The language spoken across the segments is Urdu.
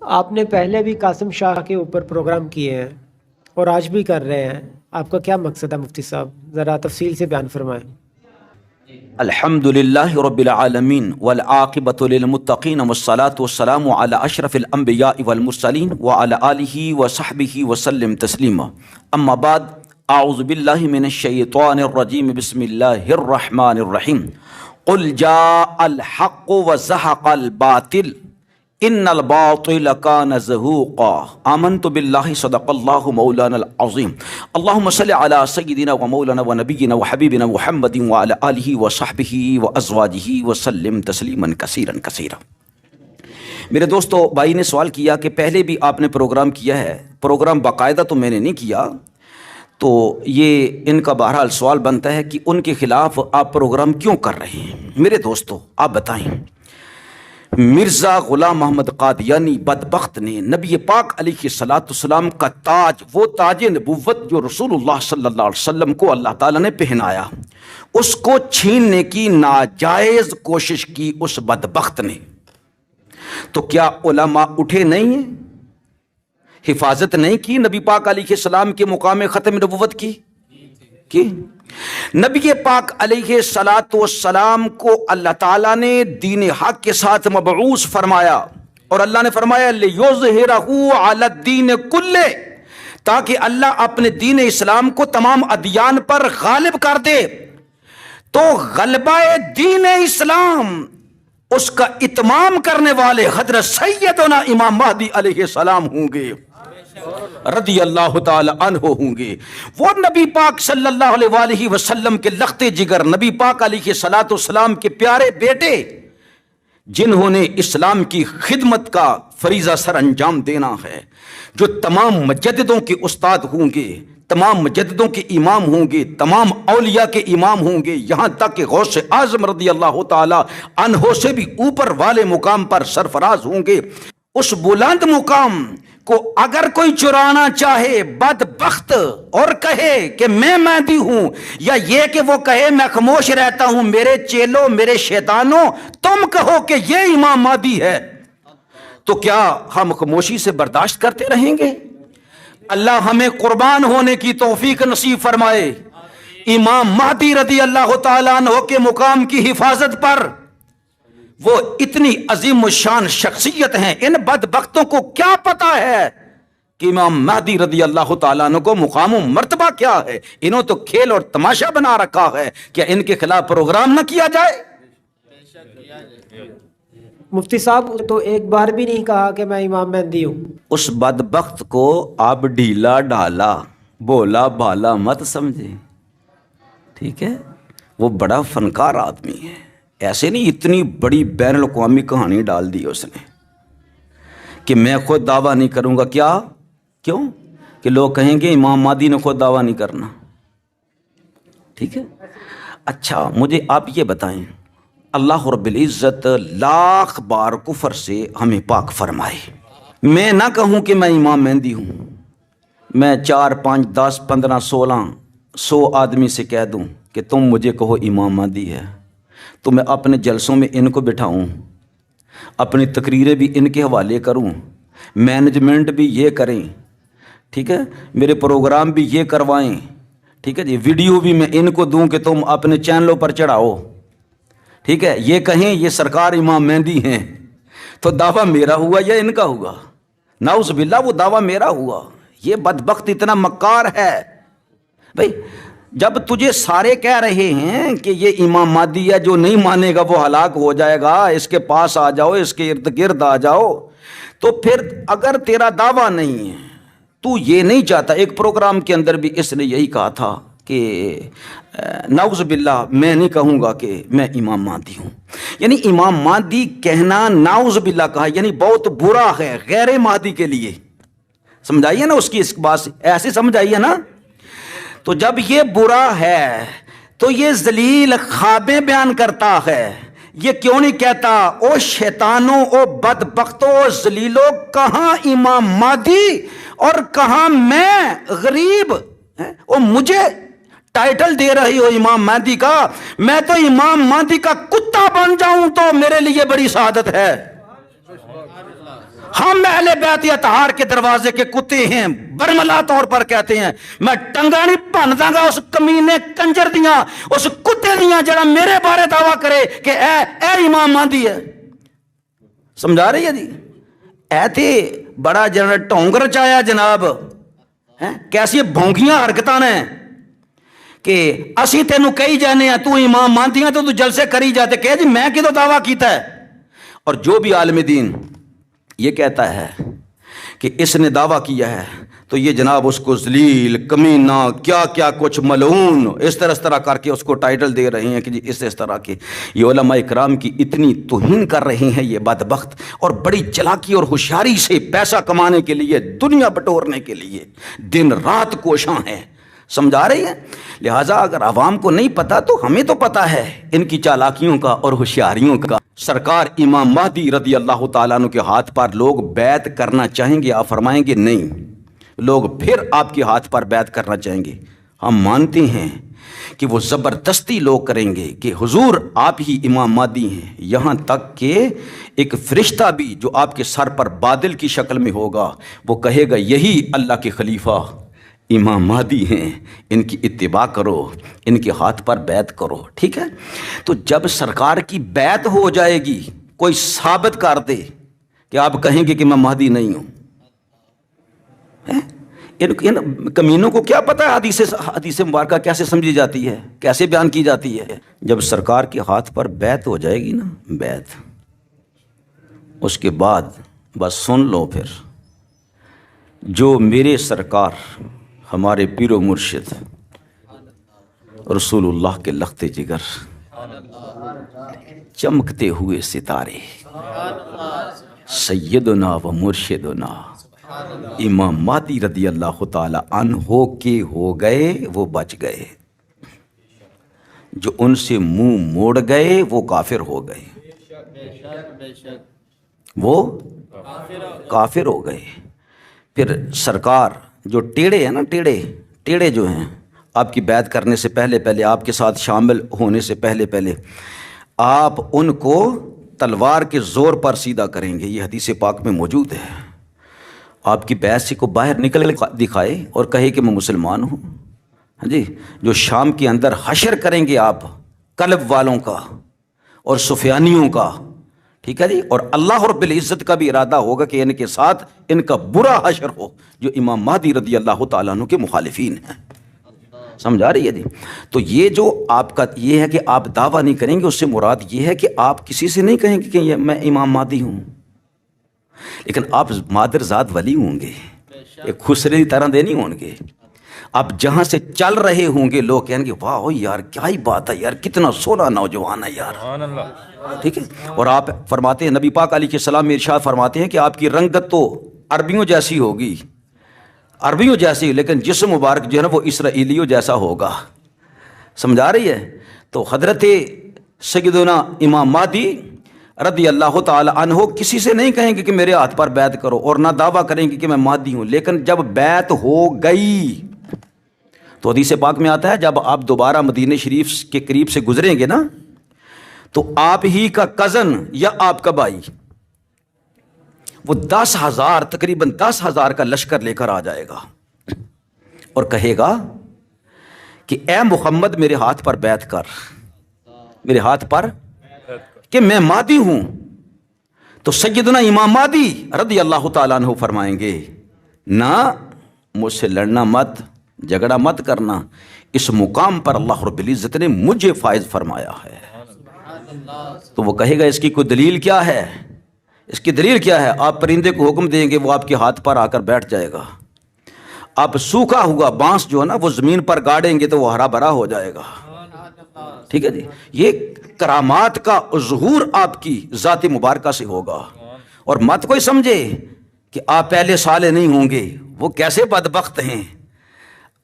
آپ نے پہلے بھی قاسم شاہ کے اوپر پروگرام کیے ہیں اور آج بھی کر رہے ہیں، آپ کا کیا مقصد ہے مفتی صاحب؟ ذرا تفصیل سے بیان فرمائیں۔ الحمدللہ رب العالمین والعاقبۃ للمتقین والصلاة والسلام علی اشرف الانبیاء والمرسلین وعلی آلہ وصحبہ وسلم تسلیما، اما بعد، اعوذ باللہ من الشیطان الرجیم، بسم اللہ الرحمن الرحیم۔ قل جاء الحق وزهق الباطل ان الباطل کان زہوقا آمنت باللہ صدق اللہ مولانا العظیم اللہم صل علی سیدنا و مولانا و نبینا و حبیبنا محمد وعلی آلہ و صحبہ و ازواجہ وسلم تسلیما کثیرا کثیرا۔ میرے دوستو، بھائی نے سوال کیا کہ پہلے بھی آپ نے پروگرام کیا ہے۔ پروگرام باقاعدہ تو میں نے نہیں کیا، تو یہ ان کا بہرحال سوال بنتا ہے کہ ان کے خلاف آپ پروگرام کیوں کر رہے ہیں۔ میرے دوستو، آپ بتائیں، مرزا غلام محمد قادیانی بدبخت نے نبی پاک علیہ السلام کا تاج، وہ تاج نبوت جو رسول اللہ صلی اللہ علیہ وسلم کو اللہ تعالیٰ نے پہنایا، اس کو چھیننے کی ناجائز کوشش کی اس بدبخت نے۔ تو کیا علماء اٹھے نہیں ہیں؟ حفاظت نہیں کی نبی پاک علیہ السلام کے مقام ختم نبوت کی؟ نبی پاک علیہ السلام کو اللہ تعالیٰ نے دین حق کے ساتھ مبعوث فرمایا، اور اللہ نے فرمایا لِيُظْهِرَهُ عَلَى الدِّينِ كُلِّهِ، تاکہ اللہ اپنے دین اسلام کو تمام ادیان پر غالب کر دے۔ تو غلبہ دین اسلام، اس کا اتمام کرنے والے حضرت سیدنا امام مہدی علیہ السلام ہوں گے، رضی اللہ تعالی عنہ ہوں گے۔ وہ نبی پاک صلی اللہ علیہ وآلہ وسلم کے لخت جگر، نبی پاک علیہ السلام کے پیارے بیٹے، جنہوں نے اسلام کی خدمت کا فریضہ سر انجام دینا ہے، جو تمام مجددوں کے استاد ہوں گے، تمام مجددوں کے امام ہوں گے، تمام اولیاء کے امام ہوں گے، یہاں تک کہ غوث اعظم رضی اللہ تعالی عنہ سے بھی اوپر والے مقام پر سرفراز ہوں گے۔ اس بلند مقام کو اگر کوئی چرانا چاہے بدبخت اور کہے کہ میں مہدی ہوں، یا یہ کہ وہ کہے میں خاموش رہتا ہوں، میرے چیلوں، میرے شیطانوں، تم کہو کہ یہ امام مہدی ہے، تو کیا ہم خاموشی سے برداشت کرتے رہیں گے؟ اللہ ہمیں قربان ہونے کی توفیق نصیب فرمائے۔ امام مہدی رضی اللہ تعالیٰ عنہ کے مقام کی حفاظت پر، وہ اتنی عظیم الشان شخصیت ہیں، ان بدبختوں کو کیا پتا ہے کہ امام مہدی رضی اللہ تعالیٰ عنہ کو مقام و مرتبہ کیا ہے؟ انہوں تو کھیل اور تماشا بنا رکھا ہے، کیا ان کے خلاف پروگرام نہ کیا جائے؟ مفتی صاحب تو ایک بار بھی نہیں کہا کہ میں امام مہدی ہوں۔ اس بدبخت کو آپ ڈھیلا ڈھالا، بولا بالا مت سمجھے، ٹھیک ہے؟ وہ بڑا فنکار آدمی ہے، ایسے نہیں اتنی بڑی بین الاقوامی کہانی ڈال دی اس نے کہ میں خود دعویٰ نہیں کروں گا۔ کیوں؟ کہ لوگ کہیں گے امام مہدی نے خود دعویٰ نہیں کرنا، ٹھیک ہے؟ اچھا، مجھے آپ یہ بتائیں، اللہ رب العزت لاکھ بار کفر سے ہمیں پاک فرمائے، میں نہ کہوں کہ میں امام مہدی ہوں، میں 4 5 10 15 16 100 آدمی سے کہہ دوں کہ تم مجھے کہو امام مہدی ہے، تو میں اپنے جلسوں میں ان کو بٹھاؤں، اپنی تقریریں بھی ان کے حوالے کروں، مینجمنٹ بھی یہ کریں، ٹھیک ہے، میرے پروگرام بھی یہ کروائیں، ٹھیک ہے جی، ویڈیو بھی میں ان کو دوں کہ تم اپنے چینلوں پر چڑھاؤ، ٹھیک ہے، یہ کہیں یہ سرکار امام مہدی ہیں، تو دعویٰ میرا ہوا یا ان کا ہوا؟ نعوذ باللہ، وہ دعویٰ میرا ہوا۔ یہ بدبخت اتنا مکار ہے بھئی، جب تجھے سارے کہہ رہے ہیں کہ یہ امام مہدی ہے، جو نہیں مانے گا وہ ہلاک ہو جائے گا، اس کے پاس آ جاؤ، اس کے ارد گرد آ جاؤ، تو پھر اگر تیرا دعویٰ نہیں ہے، تو یہ نہیں چاہتا۔ ایک پروگرام کے اندر بھی اس نے یہی کہا تھا کہ نعوذ باللہ میں نہیں کہوں گا کہ میں امام مہدی ہوں، یعنی امام مہدی کہنا نعوذ باللہ کہا، یعنی بہت برا ہے غیر مہدی کے لیے۔ سمجھائیے نا اس کی اس بات سے، ایسے سمجھائیے نا۔ تو جب یہ برا ہے تو یہ ذلیل خوابیں بیان کرتا ہے، یہ کیوں نہیں کہتا او شیطانوں، او بدبختوں، او ذلیلوں، کہاں امام مہدی اور کہاں میں غریب، او مجھے ٹائٹل دے رہی ہو امام مہدی کا، میں تو امام مہدی کا کتا بن جاؤں تو میرے لیے بڑی سعادت ہے۔ ہم اہل بیت اطہار کے دروازے کے کتے ہیں، برملا طور پر کہتے ہیں میں ٹنگا نہیں بھن داں گا اس کمینے کنجر دیاں، اس کتے دیاں جڑا میرے بارے دعویٰ کرے کہ اے امام مہدی ہے۔ سمجھا رہی ہے جی؟ اے تے بڑا جنرل ٹونگر چایا جناب، کیسی بھونگیاں حرکتاں نے کہ اسی تینوں کہی جانے ہیں تو امام مانتی ہیں تو جلسے کری جاتے، کہ جی میں کدو دعویٰ کیتا ہے۔ اور جو بھی عالم دین یہ کہتا ہے کہ اس نے دعویٰ کیا ہے تو یہ جناب اس کو ذلیل، کمینہ، کیا کیا کچھ ملعون اس طرح کر کے اس کو ٹائٹل دے رہے ہیں کہ جی اس طرح کے۔ یہ علماء اکرام کی اتنی توہین کر رہے ہیں یہ بدبخت، اور بڑی چلاکی اور ہوشیاری سے پیسہ کمانے کے لیے، دنیا بٹورنے کے لیے دن رات کوشاں ہیں۔ سمجھا رہی ہیں؟ لہٰذا اگر عوام کو نہیں پتا تو ہمیں تو پتا ہے ان کی چالاکیوں کا اور ہوشیاریوں کا۔ سرکار امام مہدی رضی اللہ تعالیٰ عنہ کے ہاتھ پر لوگ بیعت کرنا چاہیں گے، آپ فرمائیں گے نہیں، لوگ پھر آپ کے ہاتھ پر بیعت کرنا چاہیں گے۔ ہم مانتے ہیں کہ وہ زبردستی لوگ کریں گے کہ حضور آپ ہی امام مہدی ہیں، یہاں تک کہ ایک فرشتہ بھی جو آپ کے سر پر بادل کی شکل میں ہوگا وہ کہے گا یہی اللہ کے خلیفہ امام مہدی ہیں، ان کی اتباع کرو، ان کے ہاتھ پر بیعت کرو۔ ٹھیک ہے؟ تو جب سرکار کی بیعت ہو جائے گی، کوئی ثابت کر دے کہ آپ کہیں گے کہ میں مہدی نہیں ہوں، ان کمینوں کو کیا پتا ہے حدیث مبارکہ کیسے سمجھی جاتی ہے، کیسے بیان کی جاتی ہے؟ جب سرکار کے ہاتھ پر بیعت ہو جائے گی نا، بیعت، اس کے بعد بس سن لو، پھر جو میرے سرکار ہمارے پیر و مرشد رسول اللہ کے لخت جگر، چمکتے ہوئے ستارے، سیدنا و مرشدنا امام مہدی رضی اللہ تعالی عنہ کے ہو گئے وہ بچ گئے، جو ان سے منہ موڑ گئے وہ کافر ہو گئے، وہ کافر ہو گئے۔ پھر سرکار جو ٹیڑے ہیں نا، ٹیڑے جو ہیں، آپ کی بیعت کرنے سے پہلے آپ کے ساتھ شامل ہونے سے پہلے آپ ان کو تلوار کے زور پر سیدھا کریں گے، یہ حدیث پاک میں موجود ہے۔ آپ کی بیعت سے کو باہر نکل دکھائے اور کہے کہ میں مسلمان ہوں، ہاں جی، جو شام کے اندر حشر کریں گے آپ قلب والوں کا اور سفیانیوں کا، ٹھیک ہے جی، اور اللہ رب العزت کا بھی ارادہ ہوگا کہ ان کے ساتھ ان کا برا حشر ہو جو امام مہدی رضی اللہ تعالیٰ عنہ کے مخالفین ہیں۔ سمجھا رہی ہے جی؟ تو یہ جو آپ کا یہ ہے کہ آپ دعویٰ نہیں کریں گے، اس سے مراد یہ ہے کہ آپ کسی سے نہیں کہیں گے کہ میں امام مہدی ہوں، لیکن آپ مادر ذات ولی ہوں گے، ایک خسرے طرح دے نہیں ہوں گے۔ آپ جہاں سے چل رہے ہوں گے لوگ کہیں گے واہ یار کیا ہی بات ہے یار، کتنا سونا نوجوان ہے یار، ٹھیک ہے۔ اور آپ فرماتے ہیں، نبی پاک علیہ السلام میں ارشاد فرماتے ہیں کہ آپ کی رنگت تو عربیوں جیسی ہوگی، عربیوں جیسی، لیکن جسم مبارک جو ہے نا وہ اسرائیلیوں جیسا ہوگا۔ سمجھا رہی ہے؟ تو حضرت سیدنا امام مہدی رضی اللہ تعالی عنہ کسی سے نہیں کہیں گے کہ میرے ہاتھ پر بیعت کرو، اور نہ دعویٰ کریں گے کہ میں مہدی ہوں، لیکن جب بیعت ہو گئی تو حدیث پاک میں آتا ہے جب آپ دوبارہ مدینہ شریف کے قریب سے گزریں گے نا تو آپ ہی کا کزن یا آپ کا بھائی وہ 10,000 تقریباً 10,000 کا لشکر لے کر آ جائے گا اور کہے گا کہ اے محمد میرے ہاتھ پر بیعت کر، میرے ہاتھ پر کہ میں مہدی ہوں۔ تو سیدنا امام مہدی رضی اللہ تعالیٰ عنہ فرمائیں گے نہ، مجھ سے لڑنا مت، جھگڑا مت کرنا، اس مقام پر اللہ رب العزت نے مجھے فائز فرمایا ہے۔ تو وہ کہے گا اس کی کوئی دلیل کیا ہے، اس کی دلیل کیا ہے؟ آپ پرندے کو حکم دیں گے وہ آپ کے ہاتھ پر آ کر بیٹھ جائے گا، آپ سوکھا ہوا بانس جو ہے نا وہ زمین پر گاڑیں گے تو وہ ہرا بھرا ہو جائے گا، ٹھیک ہے جی۔ یہ کرامات کا ظہور آپ کی ذات مبارکہ سے ہوگا، اور مت کوئی سمجھے کہ آپ پہلے صالح نہیں ہوں گے، وہ کیسے بدبخت ہیں،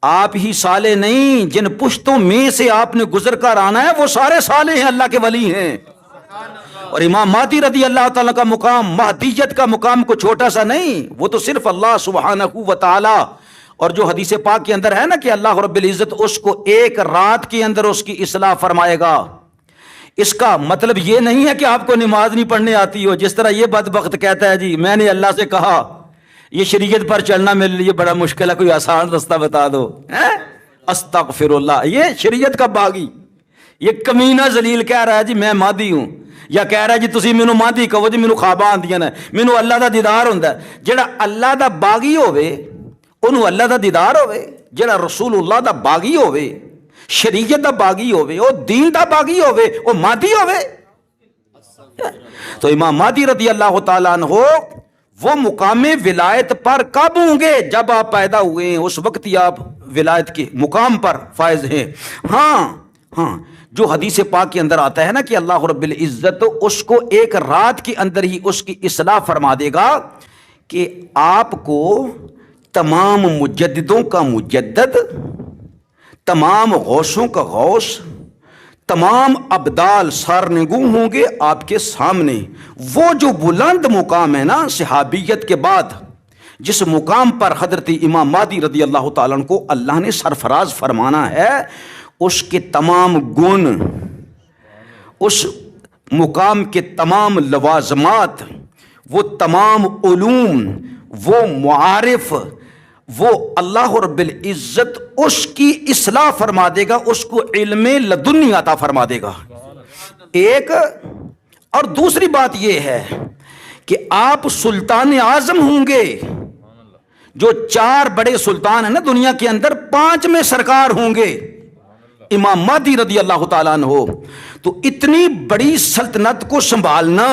آپ ہی صالح نہیں، جن پشتوں میں سے آپ نے گزر کر آنا ہے وہ سارے صالح ہیں، اللہ کے ولی ہیں۔ اور امام مہدی رضی اللہ تعالیٰ کا مقام، مہدیت کا مقام کو چھوٹا سا نہیں، وہ تو صرف اللہ سبحانہ و تعالی، اور جو حدیث پاک کے اندر ہے نا کہ اللہ رب العزت اس کو ایک رات کے اندر اس کی اصلاح فرمائے گا۔ اس کا مطلب یہ نہیں ہے کہ آپ کو نماز نہیں پڑھنے آتی ہو، جس طرح یہ بدبخت کہتا ہے جی میں نے اللہ سے کہا یہ شریعت پر چلنا میرے لیے بڑا مشکل ہے، کوئی آسان رستہ بتا دو. استغفر اللہ. یہ شریعت کا باغی، یہ کمینہ ذلیل کہہ رہا ہے جی میں مادی ہوں، یا کہہ رہا ہے جی تسی مینوں مادی کہو جی مینوں خواباں آندیاں نے، مینوں اللہ دا دیدار ہوندا ہے. جڑا اللہ دا باغی ہوے انہوں اللہ دا دیدار ہوے، جڑا رسول اللہ دا باغی ہوے، شریعت دا باغی ہوے، او دین دا باغی ہوے، او مادی ہوے. تو امام مہدی رضی اللہ تعالیٰ عنہ وہ مقام ولایت پر کب ہوں گے؟ جب آپ پیدا ہوئے ہیں، اس وقت ہی آپ ولایت کے مقام پر فائز ہیں. ہاں جو حدیث پاک کے اندر آتا ہے نا کہ اللہ رب العزت اس کو ایک رات کے اندر ہی اس کی اصلاح فرما دے گا کہ آپ کو تمام مجددوں کا مجدد، تمام غوثوں کا غوث، تمام ابدال سارنگوں ہوں گے آپ کے سامنے. وہ جو بلند مقام ہے نا صحابیت کے بعد، جس مقام پر حضرت امام مہدی رضی اللہ تعالیٰ عنہ کو اللہ نے سرفراز فرمانا ہے، اس کے تمام گن، اس مقام کے تمام لوازمات، وہ تمام علوم، وہ معارف، وہ اللہ رب العزت اس کی اصلاح فرما دے گا، اس کو علم لدنی عطا فرما دے گا. ایک اور دوسری بات یہ ہے کہ آپ سلطان اعظم ہوں گے. جو 4 بڑے سلطان ہیں نا دنیا کے اندر، 5 میں سرکار ہوں گے امام مہدی رضی اللہ تعالیٰ عنہ. تو اتنی بڑی سلطنت کو سنبھالنا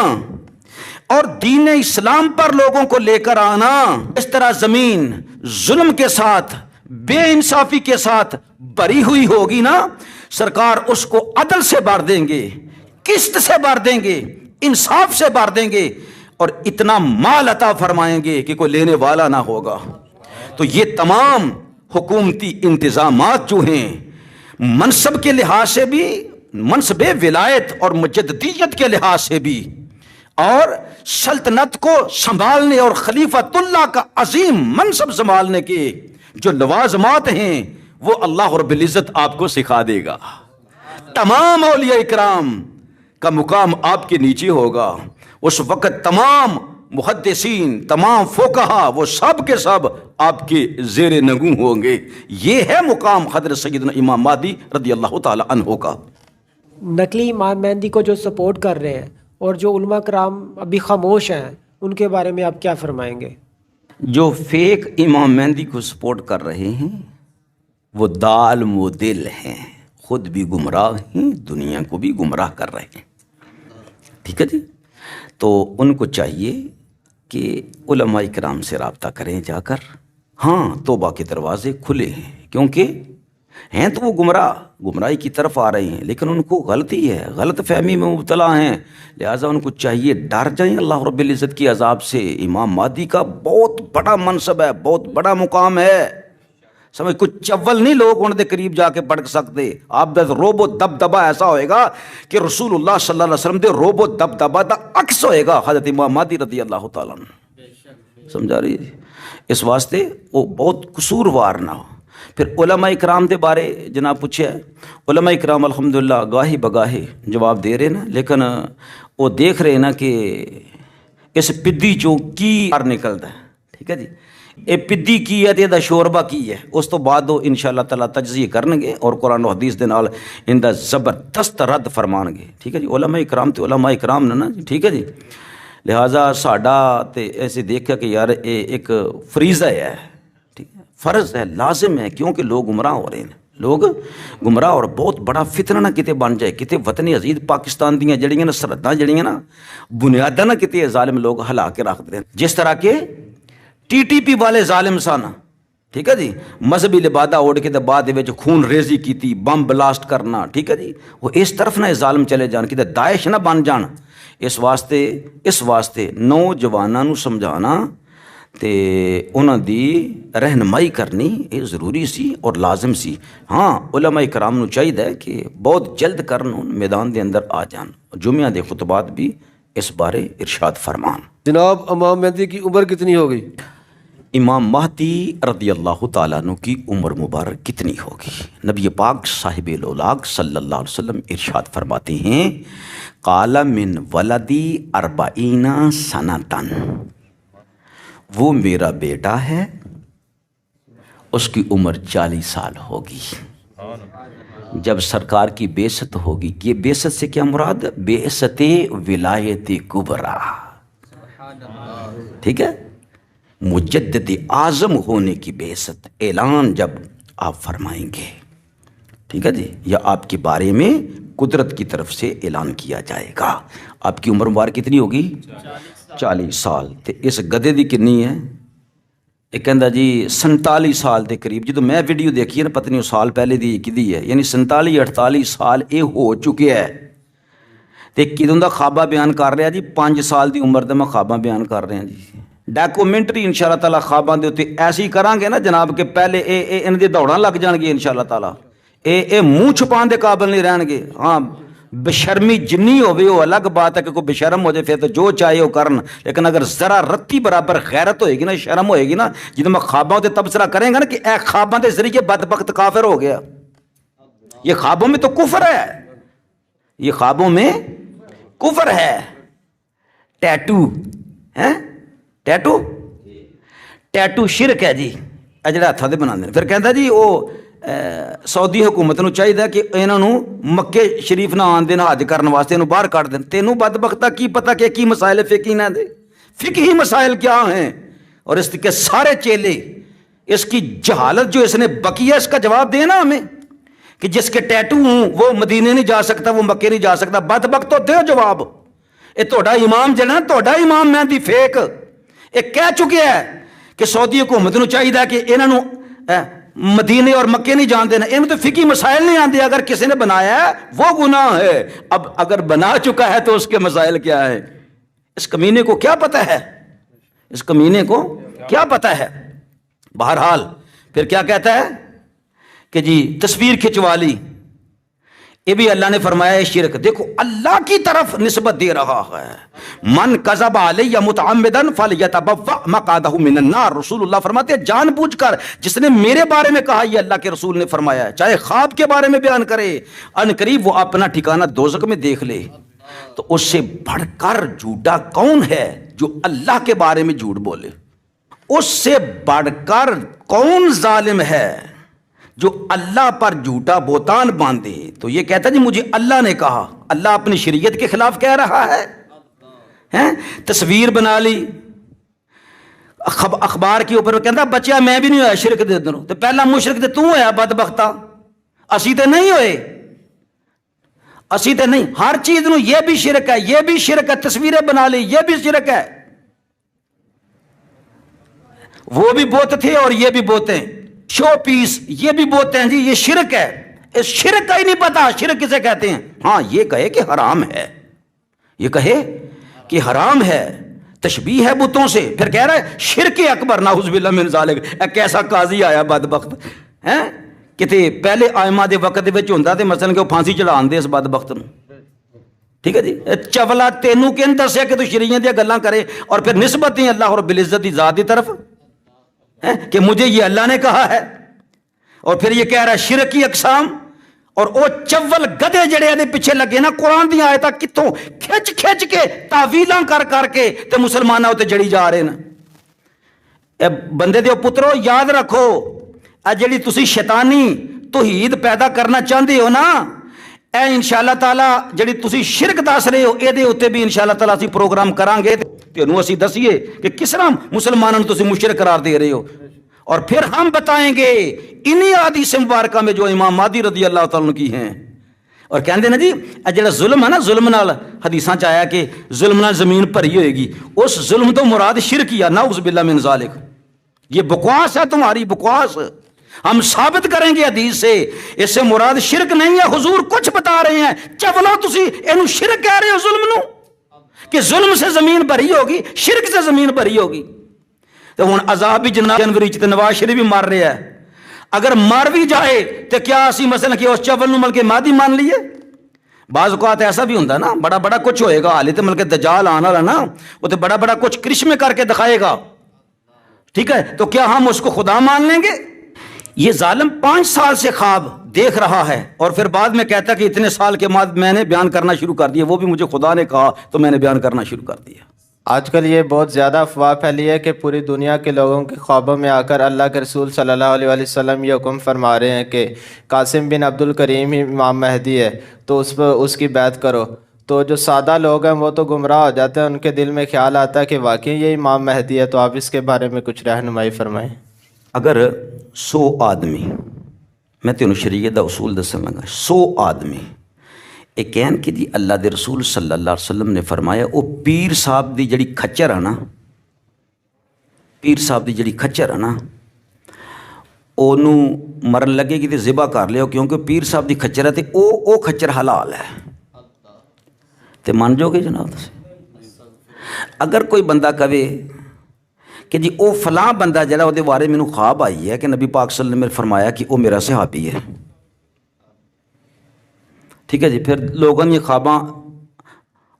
اور دین اسلام پر لوگوں کو لے کر آنا، اس طرح زمین ظلم کے ساتھ، بے انصافی کے ساتھ بری ہوئی ہوگی نا، سرکار اس کو عدل سے بھر دیں گے، قسط سے بھر دیں گے، انصاف سے بھر دیں گے، اور اتنا مال عطا فرمائیں گے کہ کوئی لینے والا نہ ہوگا. تو یہ تمام حکومتی انتظامات جو ہیں، منصب کے لحاظ سے بھی، منصب ولایت اور مجددیت کے لحاظ سے بھی، اور سلطنت کو سنبھالنے اور خلیفۃ اللہ کا عظیم منصب سنبھالنے کے جو لوازمات ہیں، وہ اللہ رب العزت آپ کو سکھا دے گا. تمام اولیاء اکرام کا مقام آپ کے نیچے ہوگا. اس وقت تمام محدثین، تمام فقہا، وہ سب کے سب آپ کے زیر نگوں ہوں گے. یہ ہے مقام حضرت سیدنا امام مہدی رضی اللہ تعالی عنہ کا. نقلی امام مہدی کو جو سپورٹ کر رہے ہیں اور جو علماء کرام ابھی خاموش ہیں، ان کے بارے میں آپ کیا فرمائیں گے؟ جو فیک امام مہدی کو سپورٹ کر رہے ہیں وہ دال مدل ہیں، خود بھی گمراہ ہیں، دنیا کو بھی گمراہ کر رہے ہیں. ٹھیک ہے جی. تو ان کو چاہیے کہ علماء کرام سے رابطہ کریں جا کر. ہاں توبہ کے دروازے کھلے ہیں، کیونکہ ہیں تو وہ گمراہی کی طرف آ رہے ہیں، لیکن ان کو غلطی ہے، غلط فہمی میں مبتلا ہیں. لہٰذا ان کو چاہیے ڈر جائیں اللہ رب العزت کی عذاب سے. امام مہدی کا بہت بڑا منصب ہے، بہت بڑا مقام ہے. سمجھ کچھ چول نہیں لوگ ان کے قریب جا کے پڑھ سکتے. آپ دا روب و دبدبا ایسا ہوئے گا کہ رسول اللہ صلی اللہ علیہ وسلم دے روب و دبدبا دا عکس ہوئے گا حضرت امام مہدی رضی اللہ تعالیٰ عنہ. سمجھا رہی ہے؟ اس واسطے وہ بہت قصوروار نہ ہو. پھر علماء اکرام دے بارے جناب پوچھے، علماء اکرام الحمدللہ گاہی بگاہی جواب دے رہے نا، لیکن وہ دیکھ رہے نا کہ اس پدی چوں کی باہر نکلتا ہے. ٹھیک ہے جی. یہ پدی کی ہے تے دا شوربا کی ہے، اس تو بعد وہ انشاءاللہ تعالیٰ تجزیہ کرن گے اور قرآن و حدیث دے نال ان دا زبردست رد فرمان گے. ٹھیک ہے جی. علماء اکرام تے علماء اکرام نے نا جی. ٹھیک ہے جی. لہٰذا ساڈا تے ایسے دیکھا کہ یار ایک فریضہ ہے، ٹھیک ہے، فرض ہے، لازم ہے، کیونکہ لوگ گمراہ ہو رہے ہیں. لوگ گمراہ اور بہت بڑا فتنہ نہ کتے بن جائے، کتے وطن عزیز پاکستان دیاں جڑیاں نا سرحداں جڑیاں نا بنیاداں نہ کتے ظالم لوگ ہلا کے رکھ دے. جس طرح کے ٹی ٹی پی والے ظالم سن. ٹھیک ہے جی. مذہبی لبادہ اوڑھ کے بعد خون ریزی کیتی، بم بلاسٹ کرنا. ٹھیک ہے جی. وہ اس طرف نہ ظالم چلے جان، کتے داعش نہ بن جان. اس واسطے نوجواناں نو سمجھانا تے انہاں دی رہنمائی کرنی یہ ضروری سی اور لازم سی. ہاں علماء کرام نو چاہیے کہ بہت جلد کرن میدان دے اندر آ جان. جمعہ دے خطبات بھی اس بارے ارشاد فرمان. جناب امام مہدی کی عمر کتنی ہوگی؟ امام مہدی رضی اللہ تعالیٰ عنہ کی عمر مبارک کتنی ہوگی؟ نبی پاک صاحب الاولاق صلی اللہ علیہ وسلم ارشاد فرماتے ہیں، قال من ولدی 40 سنتاً وہ میرا بیٹا ہے، اس کی عمر 40 سال ہوگی جب سرکار کی بعثت ہوگی. یہ بعثت سے کیا مراد؟ بعثت ولایت کبریٰ. ٹھیک ہے، مجدد اعظم ہونے کی بعثت اعلان جب آپ فرمائیں گے. ٹھیک ہے جی، یا آپ کے بارے میں قدرت کی طرف سے اعلان کیا جائے گا. آپ کی عمر مبارک کتنی ہوگی؟ 40 سال. تے اس گدے دی کنی ہے؟ یہ کہندا جی 47 سال دے قریب. جدو میں ویڈیو دیکھی ہے نا، پتہ نہیں سال پہلے دی کدی ہے، یعنی 47-48 سال یہ ہو چکے ہے. تے کدوں دا خوابہ بیان کر رہا جی؟ 5 سال دی عمر دے میں خوابہ بیان کر رہے ہیں جی. ڈاکومنٹری انشاءاللہ تعالیٰ خواباں دے اتنے ایسی کران گے نا جناب کہ پہلے ان دی دوڑاں لگ جان گی انشاءاللہ تعالیٰ. اے منہ چھپان دے قابل نہیں رہن گے. ہاں بشرمی جنی ہوئے وہ الگ بات ہے کہ کوئی بشرم ہو جائے پھر تو جو چاہے وہ کرن، لیکن اگر ذرا رتی برابر غیرت ہوئے گی نا، شرم ہوئے گی نا، جدو میں خوابوں تے تبصرہ کریں گا نا کہ اے خوابوں دے ذریعے بدبخت کافر ہو گیا. یہ خوابوں میں تو کفر ہے، یہ خوابوں میں کفر ہے. ٹیٹو ہے، ٹیٹو شرک ہے جی. جڑا ہاتھاں دے بنا دے. پھر کہندا جی وہ سعودی حکومت نو چاہیے کہ انہاں نو مکے شریف نہ آن دین حج کرن واسطے، انہوں باہر کٹ دین. تینوں بدبختہ کی پتہ کہ کی مسائل فقہی نہ دے؟ فقہی مسائل کیا ہیں؟ اور اس کے سارے چیلے اس کی جہالت جو اس نے بکی ہے اس کا جواب دینا ہمیں کہ جس کے ٹیٹو ہوں وہ مدینے نہیں جا سکتا، وہ مکے نہیں جا سکتا. بدبخت تو دے جواب. یہ تہاڈا امام جڑا تہاڈا امام مہدی فیک یہ کہہ چکے ہے کہ سعودی حکومت نو چاہیے کہ انہاں نو مدینے اور مکے نہیں جان دینا. انہوں تو فقہی مسائل نہیں آتے. اگر کسی نے بنایا ہے وہ گناہ ہے. اب اگر بنا چکا ہے تو اس کے مسائل کیا ہے؟ اس کمینے کو کیا پتہ ہے؟ اس کمینے کو کیا پتہ ہے؟ بہرحال پھر کیا کہتا ہے کہ جی تصویر کھنچوا لی، یہ بھی اللہ نے فرمایا ہے شرک. دیکھو اللہ کی طرف نسبت دے رہا ہے. من کذب علی متعمدا فلیتبوأ مقعدہ من النار. رسول اللہ فرماتے ہیں جان بوجھ کر جس نے میرے بارے میں کہا، یہ اللہ کے رسول نے فرمایا ہے، چاہے خواب کے بارے میں بیان کرے، ان قریب وہ اپنا ٹھکانہ دوزخ میں دیکھ لے. تو اس سے بڑھ کر جھوٹا کون ہے جو اللہ کے بارے میں جھوٹ بولے؟ اس سے بڑھ کر کون ظالم ہے جو اللہ پر جھوٹا بہتان باندھے؟ تو یہ کہتا جی مجھے اللہ نے کہا. اللہ اپنی شریعت کے خلاف کہہ رہا ہے. تصویر بنا لی اخبار کے اوپر، کہتا بچیا میں بھی نہیں ہویا شرک دے اندر. تو پہلا مشرک تے تو ہویا بدبختہ، اسی تے نہیں ہوئے، اسی تے نہیں. ہر چیز نو یہ بھی شرک ہے، یہ بھی شرک ہے. تصویریں بنا لی یہ بھی شرک ہے. وہ بھی بت تھے اور یہ بھی بوتے ہیں. شو پیس یہ بھی بوتے ہیں جی، یہ شرک ہے. اس شرک کا ہی نہیں پتا شرک کسے کہتے ہیں. ہاں یہ کہے کہ حرام ہے، یہ کہے کہ حرام ہے، تشبیہ ہے بتوں سے. پھر کہہ رہا ہے شرک اکبر نعوذ باللہ من ذالک. کیسا قاضی آیا بدبخت ہے کہ پہلے آئمہ دے وقت وچ ہوندا تے مثلا کہ وہ پھانسی چڑھان دے اس بدبخت نو. ٹھیک ہے جی. چولا تینوں کن دسیا کہ تو شریعت دیا گلاں کرے اور پھر نسبت دیں اللہ رب العزت دی ذات دی طرف کہ مجھے یہ اللہ نے کہا ہے. اور پھر یہ کہہ رہا ہے شرک کی اقسام. اور وہ چول گدے جڑے دے پیچھے لگے نا قرآن دی آیتاں کتوں کھچ کھچ کے تعویلاں کر کر کے تے مسلماناں تے جڑی جا رہے نا. اے بندے دے پترو یاد رکھو، اے جڑی تسی شیطانی توحید پیدا کرنا چاہندے ہو نا، اے انشاءاللہ تعالی جڑی تسی شرک دس رہے ہو اے دے اوتے بھی انشاءاللہ تعالی اسی پروگرام کران گے تے نو اسی دسیے کہ کس طرح مسلمانوں نے تسی مشرک قرار دے رہے ہو. اور پھر ہم بتائیں گے انہی حدیث مبارکہ میں جو امام مہدی رضی اللہ تعالیٰ عنہ کی ہیں. اور کہندے نا جی جڑا ظلم ہے نا، ظلم نال حدیثاں چ آیا کہ ظلم نال زمین بھری ہوئے گی. اس ظلم تو مراد شرک یا نعوذ باللہ من ذالک. یہ بکواس ہے تمہاری بکواس. ہم ثابت کریں گے حدیث سے اس سے مراد شرک نہیں ہے. حضور کچھ بتا رہے ہیں، چولو تسی اینو شرک کہہ رہے ہو ظلم نو کہ ظلم سے زمین بھری ہوگی، شرک سے زمین بھری ہوگی. تو ہن عذاب بھی جنوری چ نواز شریف بھی مر رہا ہے. اگر مر بھی جائے تو کیا اسی مثلا کہ اس چول نو ملکے مہدی مان لیے؟ بعض اوقات ایسا بھی ہوتا نا بڑا بڑا کچھ ہوئے گا، حالے تو ملکے دجال آنا والا نا وہ تو بڑا بڑا کچھ کرشمے کر کے دکھائے گا. ٹھیک ہے، تو کیا ہم اس کو خدا مان لیں گے؟ یہ ظالم 5 سال سے خواب دیکھ رہا ہے اور پھر بعد میں کہتا کہ اتنے سال کے بعد میں نے بیان کرنا شروع کر دیا. وہ بھی مجھے خدا نے کہا تو میں نے بیان کرنا شروع کر دیا. آج کل یہ بہت زیادہ افواہ پھیلی ہے کہ پوری دنیا کے لوگوں کے خوابوں میں آ کر اللہ کے رسول صلی اللہ علیہ وآلہ وسلم یہ حکم فرما رہے ہیں کہ قاسم بن عبد الکریم ہی امام مہدی ہے، تو اس کی بیعت کرو۔ تو جو سادہ لوگ ہیں وہ تو گمراہ ہو جاتے ہیں، ان کے دل میں خیال آتا ہے کہ واقعی یہ امام مہدی ہے۔ تو آپ اس کے بارے میں کچھ رہنمائی فرمائیں۔ اگر 100 آدمی، میں تینوں شریعت دا اصول دسن لگا، 100 آدمی یہ کہن کہ جی اللہ دے رسول صلی اللہ علیہ وسلم نے فرمایا وہ پیر صاحب دی جڑی کھچر ہے نا، پیر صاحب دی جڑی کھچر ہے نا، اونوں مرن لگے گی تے ذبح کر لیو، کیونکہ پیر صاحب دی کھچر ہے تے او کھچر حلال ہے، تے مان جو گے جناب تسی؟ اگر کوئی بندہ کہے کہ جی او فلاں بندہ جڑا او دے بارے مینوں خواب آئی ہے کہ نبی پاک صلی اللہ علیہ وسلم نے فرمایا کہ او میرا صحابی ہے، ٹھیک ہے جی، پھر لوگوں یہ خواباں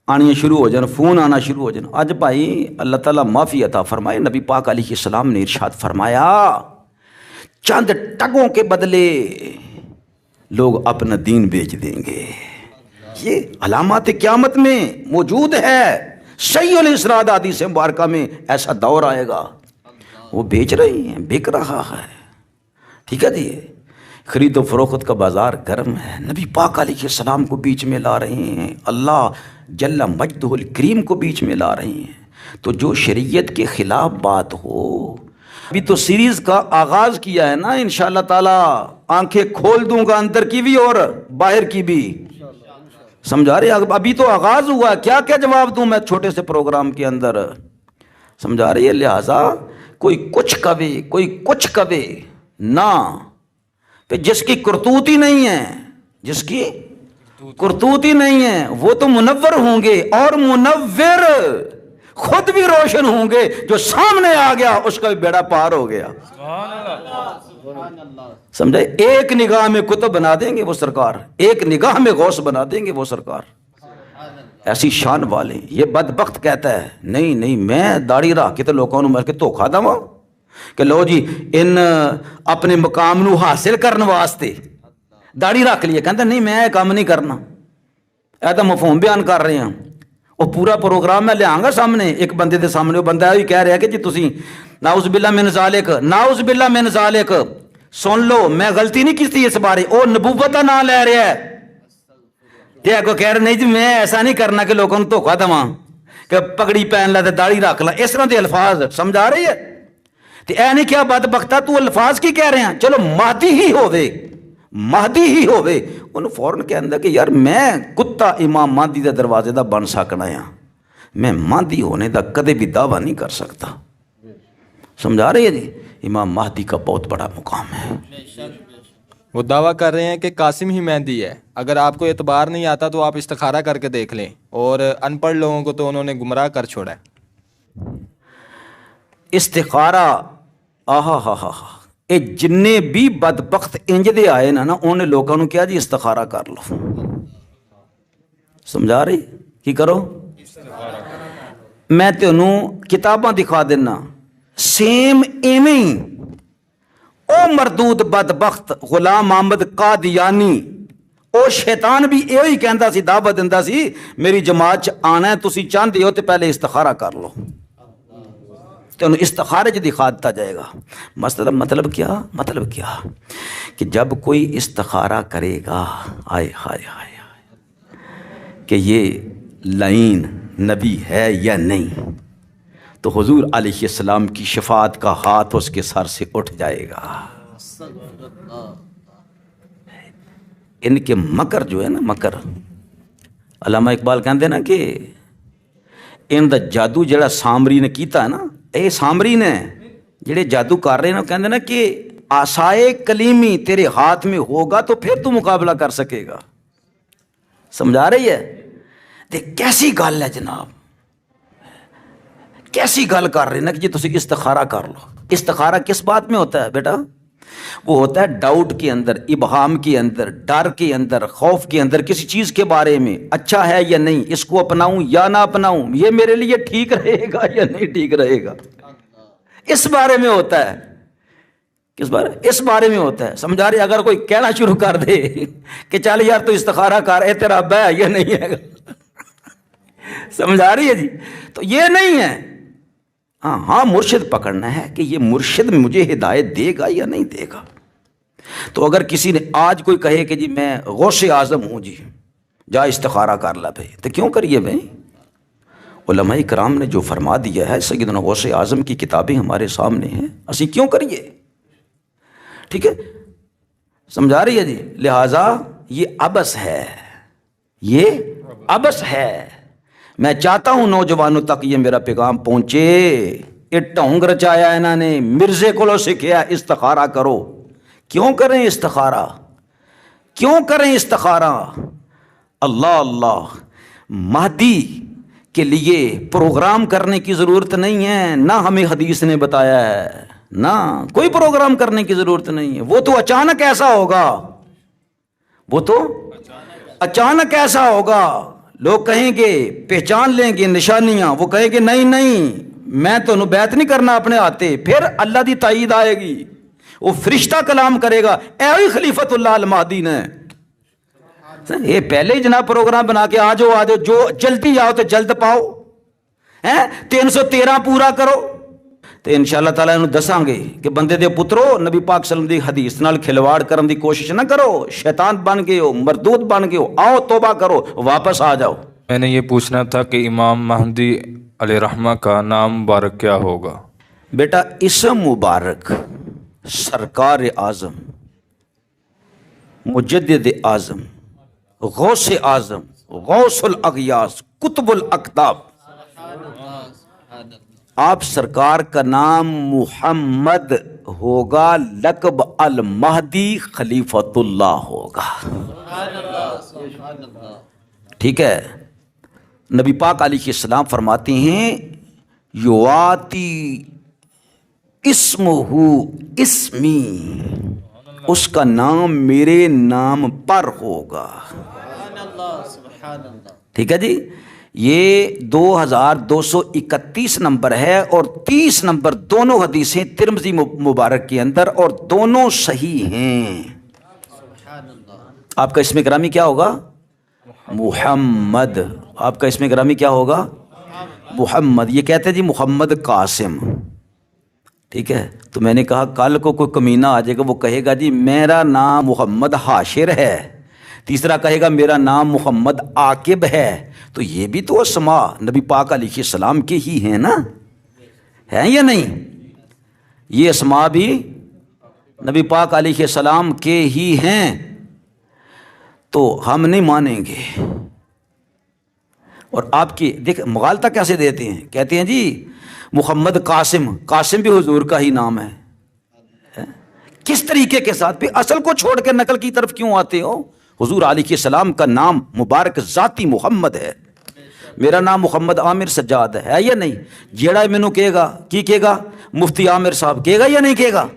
آنی شروع ہو جان، فون آنا شروع ہو جان۔ اج بھائی اللہ تعالیٰ معافی عطا فرمائے، نبی پاک علیہ السلام نے ارشاد فرمایا چند ٹگوں کے بدلے لوگ اپنا دین بیچ دیں گے۔ یہ علامات قیامت میں موجود ہے، صحیح الاسناد حدیث مبارکہ میں ایسا دور آئے گا، وہ بیچ رہے ہیں، بک رہا ہے، ٹھیک ہے جی، خرید و فروخت کا بازار گرم ہے، نبی پاک علیہ السلام کو بیچ میں لا رہے ہیں، اللہ جل مجدہ الکریم کو بیچ میں لا رہے ہیں۔ تو جو شریعت کے خلاف بات ہو، ابھی تو سیریز کا آغاز کیا ہے نا، انشاءاللہ تعالیٰ آنکھیں کھول دوں گا اندر کی بھی اور باہر کی بھی، سمجھا رہے؟ ابھی تو آغاز ہوا ہے، کیا کیا جواب دوں میں چھوٹے سے پروگرام کے اندر، سمجھا رہی ہے؟ لہٰذا کوئی کچھ کہے، کوئی کچھ کہے نہ، کہ جس کی کرتوت ہی نہیں ہے، جس کی کرتوت ہی نہیں ہے وہ تو منور ہوں گے، اور منور خود بھی روشن ہوں گے، جو سامنے آ گیا اس کا بھی بیڑا پار ہو گیا، سمجھے؟ ایک نگاہ میں کتب بنا دیں گے وہ سرکار، ایک نگاہ میں غوث بنا دیں گے وہ سرکار، ایسی شان والے۔ یہ بدبخت کہتا ہے نہیں میں داڑھی رکھ کے تو لوگوں نے مر کے دھوکھا دوا کہ لو جی ان اپنے مقام نو حاصل کرنے واسطے داڑھی رکھ لیے، کہتا نہیں میں یہ کام نہیں کرنا، اے تو مفہوم بیان کر رہے ہیں۔ وہ پورا پروگرام میں لے آؤں گا سامنے، ایک بندے دے سامنے، وہ بندہ بھی کہہ رہا ہے کہ جی تسی نعوذ باللہ من ذالک، نعوذ باللہ من ذالک، سن لو میں غلطی نہیں کی تھی اس بارے، او نبوت کا نام لے رہا ہے، تے کو کہہ رہے نہیں جی میں ایسا نہیں کرنا کہ لوگوں نے دھوکا دواں کہ پگڑی پہن لا تے داڑھی رکھ لا، اس طرح دے الفاظ سمجھا رہی ہے؟ تے اے نہیں کیا بدبختہ تو الفاظ کی کہہ رہے ہیں، چلو مہدی ہی ہوئے، مہدی ہی ہوئے، انہوں فوراں کہ اندر کہ یار میں کتا امام مہدی دے دروازے دا بن سکنا ہے، میں مہدی ہونے دا کدے بھی دعویٰ نہیں کر سکتا، سمجھا رہی ہے جی؟ امام مہدی کا بہت بڑا مقام ہے۔ وہ دعویٰ کر رہے ہیں کہ قاسم ہی مہدی ہے، اگر آپ کو اعتبار نہیں آتا تو آپ استخارہ کر کے دیکھ لیں، اور ان پڑھ لوگوں کو تو انہوں نے گمراہ کر چھوڑا ہے۔ استخارہ اے جننے بھی بدبخت انج دے آئے نا انہیں لوگوں نے کیا جی استخارہ کر لو، سمجھا رہی؟ کی کرو؟ میں تینوں کتاباں دکھا دینا، سیم ایویں او مردود بدبخت غلام احمد قادیانی، او شیطان بھی یہی کہندا سی، دعوت دیندا سی میری جماعت چ آنا ہے، تسی چاہندے ہو تے پہلے استخارہ کر لو، تو انہوں استخارے جو دکھا دیتا جائے گا۔ مطلب کیا کہ جب کوئی استخارہ کرے گا، آئے ہائے ہائے کہ یہ لعین نبی ہے یا نہیں، تو حضور علیہ السلام کی شفاعت کا ہاتھ اس کے سر سے اٹھ جائے گا۔ ان کے مکر جو ہے نا، مکر، علامہ اقبال کہتے ہیں نا کہ ان دا جادو جڑا سامری نے کیتا ہے نا، اے سامری نے جڑے جادو کر رہے ہیں کہتے ہیں نا کہ عصائے کلیمی تیرے ہاتھ میں ہوگا تو پھر تو مقابلہ کر سکے گا، سمجھا رہی ہے؟ دیکھ کیسی گل ہے جناب، کیسی گل کر رہے ہیں نا کہ جی تسی استخارہ کر لو۔ استخارہ کس بات میں ہوتا ہے بیٹا؟ وہ ہوتا ہے ڈاؤٹ کے اندر، ابہام کے اندر، ڈر کے اندر، خوف کے اندر، کسی چیز کے بارے میں اچھا ہے یا نہیں، اس کو اپناؤں یا نہ اپناؤں، یہ میرے لیے ٹھیک رہے گا یا نہیں ٹھیک رہے گا، اس بارے میں ہوتا ہے۔ کس بارے؟ اس بارے میں ہوتا ہے، سمجھا رہے؟ اگر کوئی کہنا شروع کر دے کہ چل یار تو استخارہ کر، اے تیرا ابا ہے یا نہیں ہے گا، سمجھ آ رہی ہے جی؟ تو یہ نہیں ہے. ہاں مرشد پکڑنا ہے کہ یہ مرشد مجھے ہدایت دے گا یا نہیں دے گا. تو اگر کسی نے آج کوئی کہے کہ جی میں غوث اعظم ہوں جی، جا استخارہ کر لا بھائی، تو کیوں کریے بھائی؟ علماء کرام نے جو فرما دیا ہے، سیدنا غوث اعظم کی کتابیں ہمارے سامنے ہیں، اسی کیوں کریے؟ ٹھیک ہے، سمجھا رہی ہے جی؟ لہٰذا یہ عبث ہے، یہ عبث ہے. میں چاہتا ہوں نوجوانوں تک یہ میرا پیغام پہنچے. یہ ڈھونگ رچایا انہوں نے، مرزے کو سکھایا استخارہ کرو. کیوں کریں استخارہ؟ کیوں کریں استخارہ؟ اللہ اللہ، مہدی کے لیے پروگرام کرنے کی ضرورت نہیں ہے، نہ ہمیں حدیث نے بتایا ہے، نہ کوئی پروگرام کرنے کی ضرورت نہیں ہے. وہ تو اچانک ایسا ہوگا، وہ تو اچانک ایسا ہوگا. لوگ کہیں گے پہچان لیں گے نشانیاں، وہ کہیں گے نہیں نہیں میں تو بیعت نہیں کرنا اپنے ہاتھے. پھر اللہ دی تائید آئے گی، وہ فرشتہ کلام کرے گا، اے خلیفۃ اللہ المہدی نے. یہ پہلے ہی جناب پروگرام بنا کے آ جاؤ جو جلدی آؤ تو جلد پاؤ، 313 پورا کرو. تو انشاءاللہ تعالیٰ انہوں دساں گے کہ بندے دے پترو، نبی پاک صلی اللہ علیہ وسلم دی حدیث نال کھلواڑ کرن دی کوشش نہ کرو. شیطان بن گئے ہو، مردود بن گئے ہو، آؤ توبہ کرو، واپس آ جاؤ. میں نے یہ پوچھنا تھا کہ امام مہدی علیہ رحمہ کا نام مبارک کیا ہوگا؟ بیٹا اسم مبارک سرکار اعظم، مجدد اعظم، غوث اعظم، غوث الاغیاث، قطب الاقطاب. آپ سرکار کا نام محمد ہوگا، لقب المہدی خلیفۃ اللہ ہوگا. ٹھیک ہے؟ نبی پاک علیہ السلام فرماتے ہیں یواتی اسمہ اسمی، اس کا نام میرے نام پر ہوگا. ٹھیک ہے جی؟ یہ 2231 نمبر ہے اور 30 نمبر دونوں حدیثیں ترمذی مبارک کے اندر، اور دونوں صحیح ہیں. آپ کا اسم گرامی کیا ہوگا؟ محمد. آپ کا اسم گرامی کیا ہوگا؟ محمد. یہ کہتے ہیں جی محمد قاسم. ٹھیک ہے؟ تو میں نے کہا کل کو کوئی کمینہ آ جائے گا، وہ کہے گا جی میرا نام محمد حاشر ہے، تیسرا کہے گا میرا نام محمد عاقب ہے. تو یہ بھی تو اسما نبی پاک علیہ السلام کے ہی ہیں نا، ہیں یا نہیں؟ یہ اسما بھی نبی پاک علیہ السلام کے ہی ہیں. تو ہم نہیں مانیں گے. اور آپ کی دیکھ مغالطہ کیسے دیتے ہیں، کہتے ہیں جی محمد قاسم، قاسم بھی حضور کا ہی نام ہے. کس طریقے کے ساتھ؟ پھر اصل کو چھوڑ کے نقل کی طرف کیوں آتے ہو؟ حضور علیہ السلام کا نام مبارک ذاتی محمد ہے. میرا نام محمد عامر سجاد ہے یا نہیں؟ جیڑا مینوں کہے گا کی کہے گا؟ مفتی عامر صاحب کہے گا یا نہیں کہے گا؟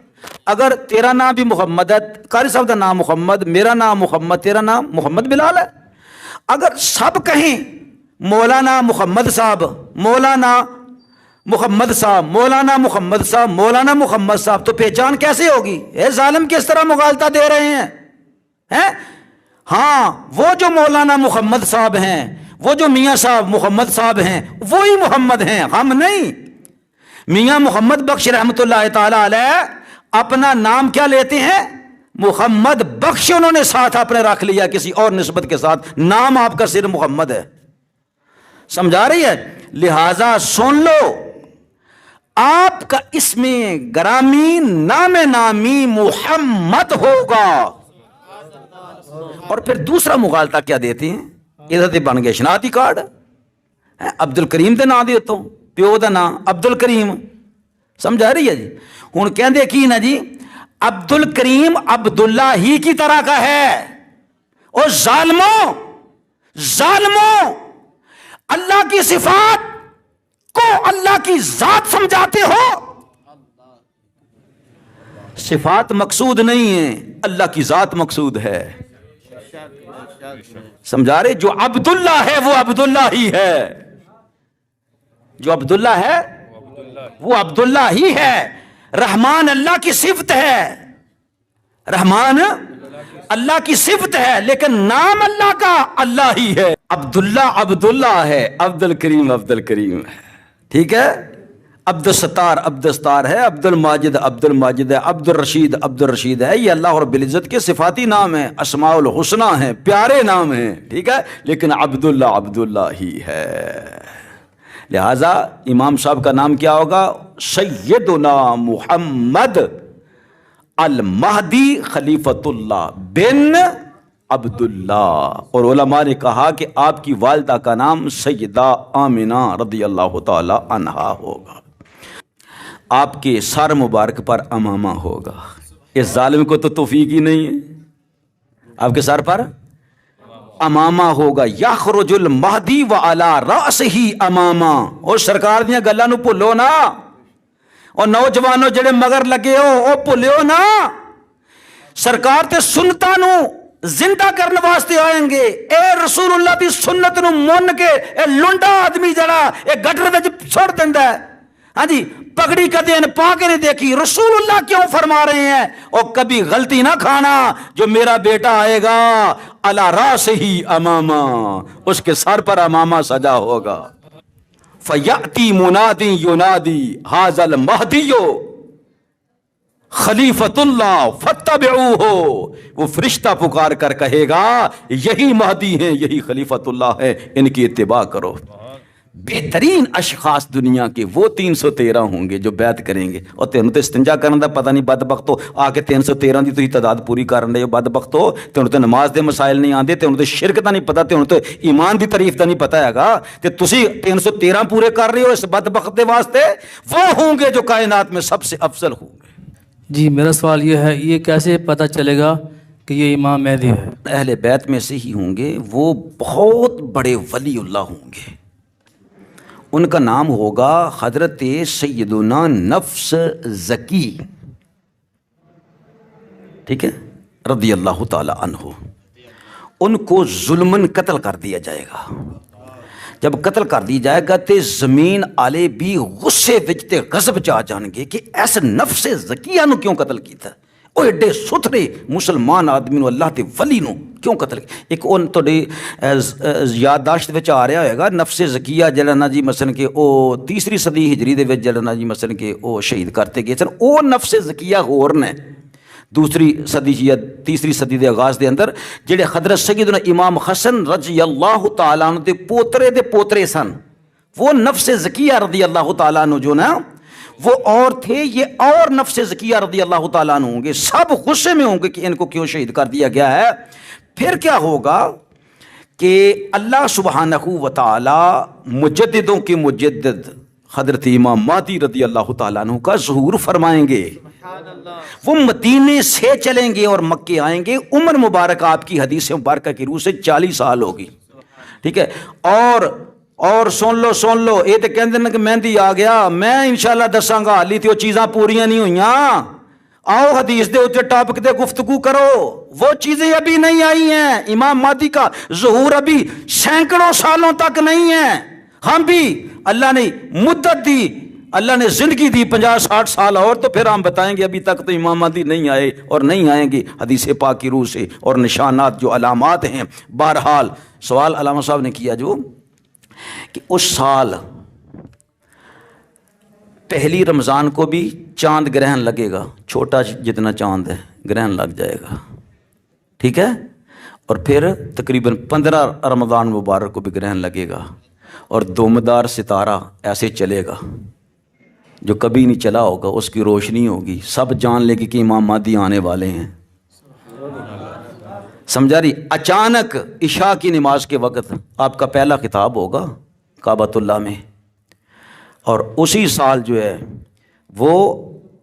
اگر تیرا نام بھی محمد ہے، قاری صاحب کا نام محمد، میرا نام محمد، تیرا نام محمد بلال ہے. اگر سب کہیں مولانا محمد صاحب، مولانا محمد صاحب، مولانا محمد صاحب، مولانا محمد صاحب، تو پہچان کیسے ہوگی؟ اے ظالم کس طرح مغالطہ دے رہے ہیں؟ ہاں وہ جو مولانا محمد صاحب ہیں، وہ جو میاں صاحب محمد صاحب ہیں، وہی محمد ہیں، ہم نہیں. میاں محمد بخش رحمۃ اللہ تعالی علیہ اپنا نام کیا لیتے ہیں؟ محمد بخش. انہوں نے ساتھ اپنے رکھ لیا کسی اور نسبت کے ساتھ، نام آپ کا صرف محمد ہے. سمجھا رہی ہے؟ لہذا سن لو، آپ کا اسم گرامی نام نامی محمد ہوگا. اور پھر دوسرا مغالطہ کیا دیتے ہیں؟ ادھر بن گئے شناختی کارڈ. عبد الکریم دے نام دیتا ہوں، پیو دا نام عبد الکریم. سمجھا رہی ہے جی؟ ہوں کہندے کی نا جی عبد الکریم عبداللہ ہی کی طرح کا ہے. اور ظالموں ظالموں، اللہ کی صفات کو اللہ کی ذات سمجھاتے ہو. صفات مقصود نہیں ہے، اللہ کی ذات مقصود ہے. سمجھا رہے؟ جو عبداللہ ہے وہ عبداللہ ہی ہے، جو عبداللہ ہے وہ عبداللہ ہی ہے. رحمان اللہ کی صفت ہے، رحمان اللہ کی صفت ہے لیکن نام اللہ کا اللہ ہی ہے. عبداللہ عبداللہ ہے, عبد الکریم عبد الکریم ہے. ٹھیک ہے, عبد الستار عبد الستار ہے, عبد الماجد عبد الماجد ہے, عبد الرشید عبد الرشید ہے. یہ اللہ رب العزت کے صفاتی نام ہیں, اسماء الحسنہ ہیں, پیارے نام ہیں. ٹھیک ہے, لیکن عبداللہ عبداللہ ہی ہے. لہذا امام صاحب کا نام کیا ہوگا؟ سیدنا محمد المہدی خلیفۃ اللہ بن عبداللہ. اور علماء نے کہا کہ آپ کی والدہ کا نام سیدہ آمنہ رضی اللہ تعالی عنہا ہوگا. آپ کے سر مبارک پر امامہ ہوگا. اس ظالم کو تو توفیق ہی نہیں ہے, آپ کے سر پر امامہ ہوگا. یخرج المہدی وعلی رأسہ امامہ. اور سرکار دیاں گلاں نو بھولو نا, اور نوجوانوں جڑے مگر لگے ہو او بھولیو نا. سرکار تے سنتاں نو زندہ کرنے واسطے آئیں گے. اے رسول اللہ دی سنت نو من کے اے لنڈا آدمی جڑا اے گٹر وچ چھوڑ دیندا ہے. ہاں جی, پگڑی کدے ان پا کے نہیں دیکھی. رسول اللہ کیوں فرما رہے ہیں اور کبھی غلطی نہ کھانا, جو میرا بیٹا آئے گا علی راسہ امامہ, اس کے سر پر امامہ سجا ہوگا. فیأتی منادی ینادی ھذا المہدی خلیفۃ اللہ فاتبعوہ. وہ فرشتہ پکار کر کہے گا یہی مہدی ہیں, یہی خلیفۃ اللہ ہے, ان کی اتباع کرو. بہترین اشخاص دنیا کے وہ 313 ہوں گے جو بیعت کریں گے. اور تینوں تو استنجا کرنے دا پتہ نہیں بدبختو, آ کے 313 دی تو ہی تعداد پوری کرن دے بدبختو. تینوں تو نماز دے مسائل نہیں آندے, تینوں تو شرک دا نہیں پتہ, تینوں تو ایمان دی تعریف دا نہیں پتہ ہے گا, تے تسی 313 پورے کر رہے ہو اس بدبخت دے واسطے. وہ ہوں گے جو کائنات میں سب سے افضل ہوں گے. جی میرا سوال یہ ہے, یہ کیسے پتہ چلے گا کہ یہ امام مہدی ہے؟ اہل بیت میں سے ہی ہوں گے, وہ بہت بڑے ولی اللہ ہوں گے. ان کا نام ہوگا حضرت سیدنا نفس زکی, ٹھیک ہے, رضی اللہ تعالی عنہ. ان کو ظلمن قتل کر دیا جائے گا. جب قتل کر دی جائے گا تے زمین آلے بھی غصے وچ تے غضب چاہ جان گے کہ ایسے نفس زکیہ نو کیوں قتل کیتا, او ایڈے ستھرے مسلمان آدمی نو, اللہ تے ولی نو کیوں قتل کیا. ایک ان تھوڑی یادداشت وچ آ رہا ہوئے گا, نفس زکیہ جڑا نا جی مثلا کہ او 3 صدی ہجری دے وچ جڑا نا جی مثلا کہ او شہید کرتے گئے سن, او نفس زکیہ ہور نے 2 صدی یا 3 صدی دے آغاز دے اندر جڑے حضرت سیدنا امام حسن رضی اللہ تعالیٰ عنہ دے پوترے سن, وہ نفس زکیہ رضی اللہ تعالیٰ عنہ جو نا وہ اور تھے, یہ اور نفس زکیہ رضی اللہ تعالیٰ عنہ ہوں گے. سب غصے میں ہوں گے کہ ان کو کیوں شہید کر دیا گیا ہے. پھر کیا ہوگا کہ اللہ سبحانہ و تعالی مجددوں کے مجدد حضرت امام مہدی رضی اللہ تعالیٰ عنہ کا ظہور فرمائیں گے. وہ مدینے سے چلیں گے اور مکے آئیں گے. عمر مبارک آپ کی حدیث مبارکہ کی روح سے 40 سال ہوگی. ٹھیک ہے, اور سن لو یہ تو کہندے ہیں کہ مہندی آ گیا. میں انشاءاللہ دساں گا, حالی تے وہ چیزاں پوریاں نہیں ہوئیاں. آؤ حدیث دے اتنے ٹاپک دے گفتگو کرو, وہ چیزیں ابھی نہیں آئی ہیں. امام مہدی کا ظہور ابھی سینکڑوں سالوں تک نہیں ہے. ہم بھی اللہ نے مدت دی, اللہ نے زندگی دی 50-60 سال اور, تو پھر ہم بتائیں گے ابھی تک تو امام مہدی نہیں آئے اور نہیں آئیں گے حدیث پاک کی روح سے. اور نشانات جو علامات ہیں, بہرحال سوال علامہ صاحب نے کیا جو کہ اس سال پہلی رمضان کو بھی چاند گرہن لگے گا, چھوٹا جتنا چاند ہے گرہن لگ جائے گا. ٹھیک ہے, اور پھر تقریباً 15 رمضان مبارک کو بھی گرہن لگے گا, اور دومدار ستارہ ایسے چلے گا جو کبھی نہیں چلا ہوگا, اس کی روشنی ہوگی. سب جان لے گی کہ امام مہدی آنے والے ہیں. سمجھا رہی؟ اچانک عشاء کی نماز کے وقت آپ کا پہلا خطاب ہوگا کعبۃ اللہ میں, اور اسی سال جو ہے وہ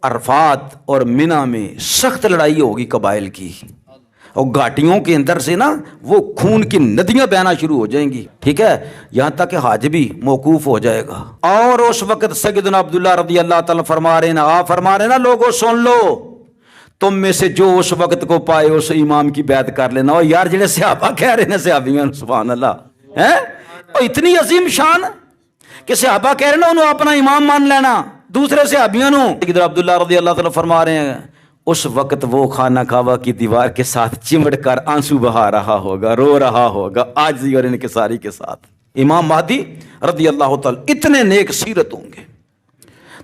عرفات اور منی میں سخت لڑائی ہوگی قبائل کی, اور گھاٹیوں کے اندر سے نا وہ خون کی ندیاں بہنا شروع ہو جائیں گی. ٹھیک ہے, یہاں تک کہ حج بھی موقوف ہو جائے گا. اور اس وقت سیدنا عبداللہ رضی اللہ تعالیٰ فرما رہے نا, آپ فرما رہے نا, لوگوں سن لو, تم میں سے جو اس وقت کو پائے اس امام کی بیعت کر لینا. اور یار جڑے صحابہ کہہ رہے ہیں, صحابیاں سبحان اللہ ہیں, اور اتنی عظیم شان کہ صحابہ کہہ رہے ہیں انہوں اپنا امام مان لینا دوسرے صحابیوں نو. ادھر عبداللہ رضی اللہ تعالیٰ فرما رہے ہیں, اس وقت وہ خانہ کعبہ کی دیوار کے ساتھ چمٹ کر آنسو بہا رہا ہوگا، رو رہا ہوگا عاجزی اور انکساری کے ساتھ۔ امام مہدی رضی اللہ تعالی اتنے نیک سیرت ہوں گے۔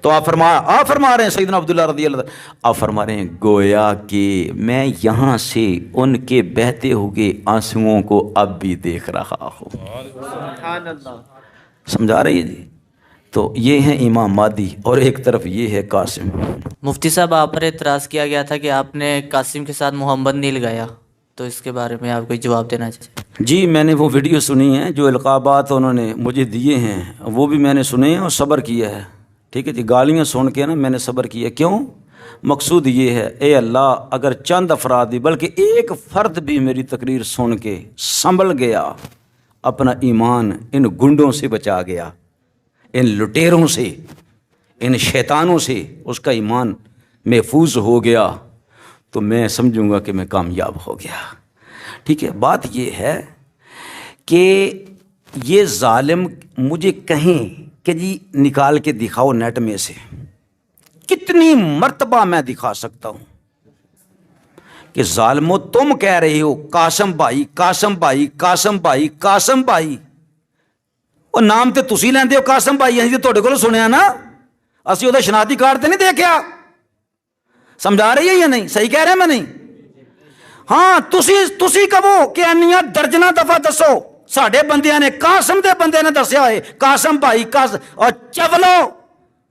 تو آپ فرما رہے ہیں سیدنا عبداللہ رضی اللہ عنہ، آپ فرما رہے ہیں گویا کہ میں یہاں سے ان کے بہتے ہوئے آنسوؤں کو اب بھی دیکھ رہا ہوں۔ سمجھا رہی ہے جی؟ تو یہ ہیں امام مہدی اور ایک طرف یہ ہے قاسم۔ مفتی صاحب، آپ پر اعتراض کیا گیا تھا کہ آپ نے قاسم کے ساتھ محمد نہیں لگایا، تو اس کے بارے میں آپ کوئی جواب دینا چاہتے؟ جی میں نے وہ ویڈیو سنی ہے، جو القابات انہوں نے مجھے دیے ہیں وہ بھی میں نے سنے ہیں اور صبر کیا ہے، ٹھیک ہے جی۔ گالیاں سن کے نا میں نے صبر کیا، کیوں؟ مقصود یہ ہے اے اللہ اگر چند افراد بھی بلکہ ایک فرد بھی میری تقریر سن کے سنبھل گیا، اپنا ایمان ان گنڈوں سے بچا گیا، ان لٹیروں سے، ان شیطانوں سے اس کا ایمان محفوظ ہو گیا، تو میں سمجھوں گا کہ میں کامیاب ہو گیا، ٹھیک ہے۔ بات یہ ہے کہ یہ ظالم مجھے کہیں کہ جی نکال کے دکھاؤ نیٹ میں سے، کتنی مرتبہ میں دکھا سکتا ہوں کہ ظالمو تم کہہ رہے ہو قاسم بھائی قاسم بھائی قاسم بھائی قاسم بھائی، وہ نام تے تسی لیندے ہو قاسم بھائی، اسی تے تہاڈے کولوں سنیا نا، اسی وہ شناختی کارڈ تے نہیں دیکھیا۔ سمجھا رہی ہے یا نہیں؟ صحیح کہہ رہے ہیں میں نہیں؟ ہاں تسی کہو کہ انیاں درجنہ دفعہ دسو، ساڈے بندیاں نے قاسم دے بندے نے دسیا ہے قاسم بھائی قاسم، اور چولو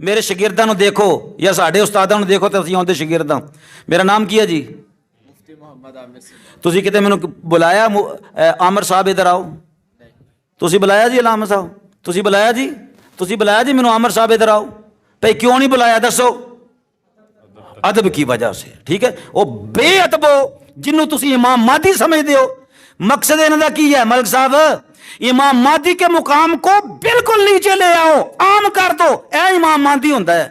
میرے شاگرداں نو دیکھو یا ساڈے استاداں نو دیکھو تے اسی اون دے شاگرد ہاں۔ میرا نام کی ہے جی؟ مفتی محمد عامر صاحب۔ تسی کتے مینوں بلایا عامر صاحب ادھر آؤ؟ تسی بلایا جی علامہ صاحب؟ تسی بلایا جی؟ تسی بلایا جی مینوں عامر صاحب ادھر آؤ؟ بھئی کیوں نہیں بلایا دسو؟ ادب کی وجہ سے، ٹھیک ہے۔ وہ بے ادب ہو جنوں تسی امام مہدی سمجھدے ہو، مقصد انہاں دا کی ہے ملک صاحب؟ امام مہدی کے مقام کو بالکل نیچے لے آؤ، عام کر دو، اے امام مہدی ہوندا ہے۔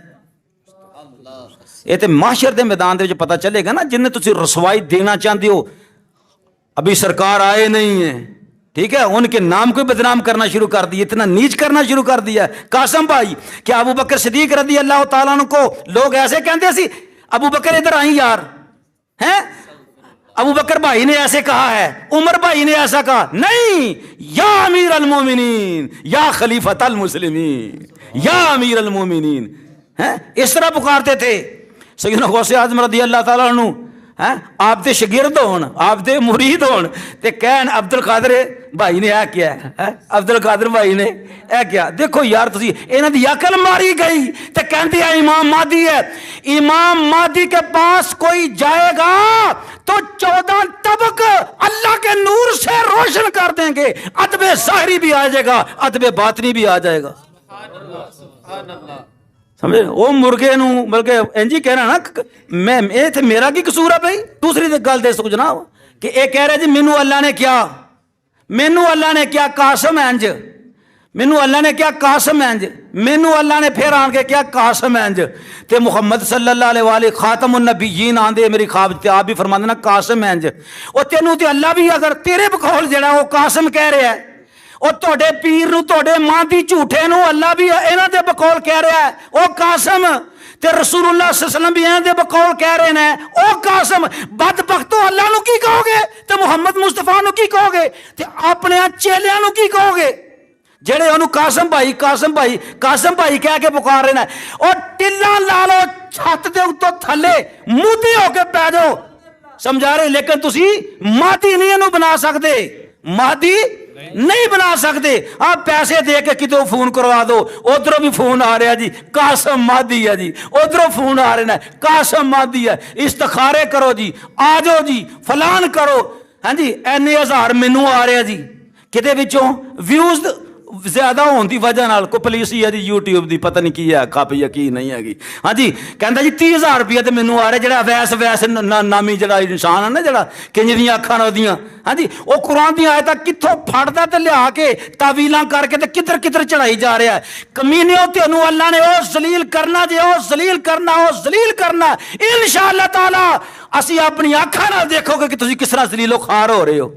یہ تے محشر دے میدان دے وچ پتہ چلے گا نا، جنہیں تسی رسوائی دینا چاہتے ہو، ابھی سرکار آئے نہیں ہیں، ٹھیک ہے، ان کے نام کو بدنام کرنا شروع کر دیا، اتنا نیچ کرنا شروع کر دیا۔ قاسم بھائی کیا ابو بکر صدیق رضی اللہ تعالیٰ عنہ کو لوگ ایسے کہتے سی ابو بکر ادھر آئیں یار، ہیں ابو بکر بھائی نے ایسے کہا ہے، عمر بھائی نے ایسا کہا نہیں، یا امیر المومنین یا خلیفۃ المسلمین یا امیر المومنین، ہیں اس طرح پکارتے تھے۔ سیدنا غوث اعظم رضی اللہ تعالیٰ عنہ آپ دے شاگرد ہون، آپ دے مرید ہون تے کہن عبد القادر بھائی نے اے کیا ہے، عبد القادر بھائی نے اے کیا، دیکھو یار تسی انہاں دی عقل ماری گئی تے کہندے ہیں امام مہدی ہے۔ امام مہدی کے پاس کوئی جائے گا تو 14 طبق اللہ کے نور سے روشن کر دیں گے، ادب ظاہری بھی آ جائے گا، ادب باطنی بھی آ جائے گا۔ سمجھے؟ وہ مرغے نو بلکہ انجی کہنا نا میں اے تے میرا کی قصور ہے بھائی؟ دوسری گل دے سکو جناب کہ اے کہہ رہے جی مینوں اللہ نے کیا، مینوں اللہ نے کیا قاسم انج، مینوں اللہ نے کیا قاسم انج، مینوں اللہ نے پھر آن کے کیا قاسم انج، تے محمد صلی اللہ علیہ وآلہ خاتم النبیین آندے میری خواب تے آپ بھی فرماندے نا قاسم انج، او تینوں تے اللہ بھی اگر تیرے بقول جڑا وہ قاسم کہہ رہا ہے، اور توڑے پیر نو توڑے مہدی جھوٹے نو اللہ بھی انہاں دے بقول کہہ رہا ہے او قاسم، تے رسول اللہ صلی اللہ علیہ وسلم بھی انہاں دے بقول کہہ رہے ہیں او قاسم۔ بدبختو اللہ نو کی کہو گے تے محمد مصطفیٰ نو کی کہو گے تے اپنے چیلیاں نو کی کہو گے جڑے انہوں قاسم بھائی قاسم بھائی قاسم بھائی کہہ کے پکار رہے ہیں، اور ٹلا لا لو چھت دے اتوں تھلے موتی ہو کے پی جاؤ، سمجھا رہے، لیکن تسی مہدی نہیں انہوں بنا سکتے، مہدی نہیں بنا سکتے۔ آپ پیسے دے کے کتوں فون کروا دو، ادھروں بھی فون آ رہا جی قاسم مہدی ہے جی، ادھروں فون آ رہے ہیں قاسم مہدی ہے، استخارے کرو جی، آ جاؤ جی، فلان کرو، ہاں جی اینے ہزار مینوں آ رہے جی، کتے وچوں ویوز زیادہ ہون دی وجہ نال کو پولیسی ہے جی یوٹیوب دی پتہ نہیں کی ہے کاپی کی نہیں ہے گی، ہاں جی کہندا جی 30,000 روپیہ تے مینوں آ رہا جڑا ویس نامی جڑا انسان ہے نا جڑا کنج دیاں اکھاں ردیاں، ہاں جی وہ قرآن دی آیتاں کتھوں پھڑدا تے لیا کے تعویلاں کر کے تے کدھر چڑھائی جا رہا ہے۔ کمینیو تینوں اللہ نے او ذلیل کرنا جے، او ذلیل کرنا، او ذلیل کرنا انشاءاللہ تعالی اسی اپنی اکھاں نال دیکھو گے کہ تسی کس طرح ذلیل و خوار ہو رہے ہو۔